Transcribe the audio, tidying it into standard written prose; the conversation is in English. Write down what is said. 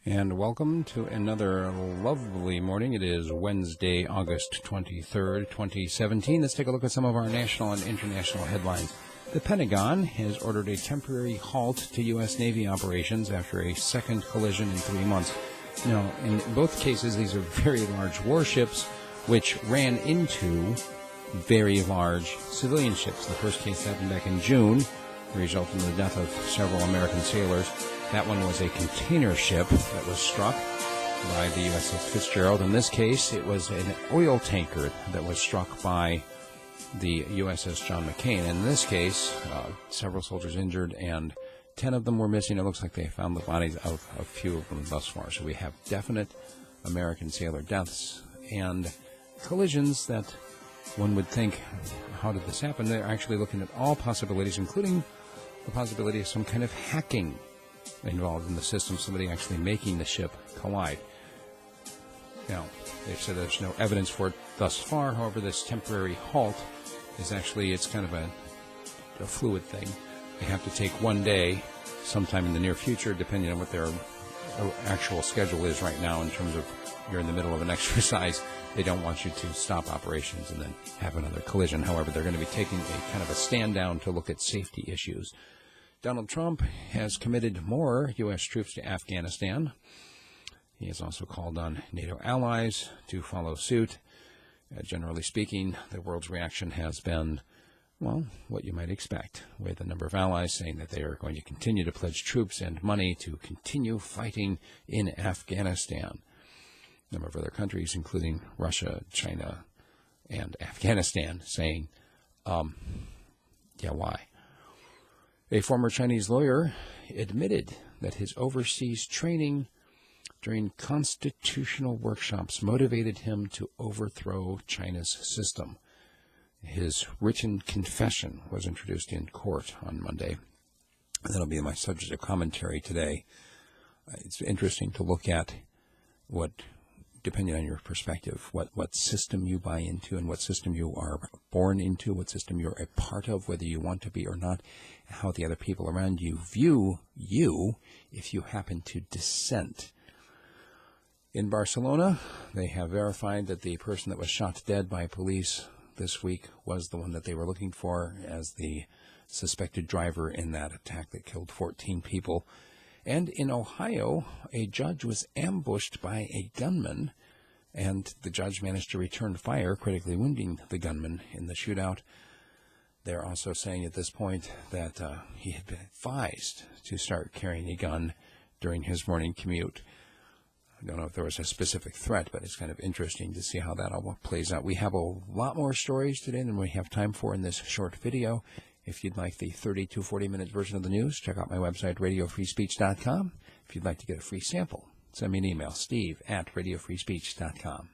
And welcome to another lovely morning. It is Wednesday, August 23rd, 2017. Let's take a look at some of our national and international headlines. The Pentagon has ordered a temporary halt to U.S. Navy operations after a second collision in 3 months. Now, in both cases, these are very large warships which ran into very large civilian ships. The first case happened back in June, resulting in the death of several American sailors. That one was a container ship that was struck by the USS Fitzgerald. In this case, it was an oil tanker that was struck by the USS John McCain. In this case, several soldiers injured, and 10 of them were missing. It looks like they found the bodies of a few of them thus far. So we have definite American sailor deaths and collisions that one would think, how did this happen? They're actually looking at all possibilities, including the possibility of some kind of hacking involved in the system, somebody actually making the ship collide. Now, they've said there's no evidence for it thus far. However, this temporary halt is actually, it's kind of a fluid thing. They have to take 1 day sometime in the near future, depending on what their actual schedule is right now in terms of you're in the middle of an exercise. They don't want you to stop operations and then have another collision. However, they're going to be taking a kind of a stand down to look at safety issues. Donald Trump has committed more U.S. troops to Afghanistan. He has also called on NATO allies to follow suit. Generally speaking, the world's reaction has been, well, what you might expect, with a number of allies saying that they are going to continue to pledge troops and money to continue fighting in Afghanistan. A number of other countries, including Russia, China, and Afghanistan, saying, yeah, why? A former Chinese lawyer admitted that his overseas training during constitutional workshops motivated him to overthrow China's system. His written confession was introduced in court on Monday. That'll be my subject of commentary today. It's interesting to look at what, depending on your perspective, what system you buy into and what system you are born into, what system you're a part of, whether you want to be or not, how the other people around you view you if you happen to dissent. In Barcelona, they have verified that the person that was shot dead by police this week was the one that they were looking for as the suspected driver in that attack that killed 14 people. And in Ohio, a judge was ambushed by a gunman, and the judge managed to return fire, critically wounding the gunman in the shootout. They're also saying at this point that he had been advised to start carrying a gun during his morning commute. I don't know if there was a specific threat, but it's kind of interesting to see how that all plays out. We have a lot more stories today than we have time for in this short video. If you'd like the 30 to 40-minute version of the news, check out my website, radiofreespeech.com. If you'd like to get a free sample, send me an email, steve@radiofreespeech.com.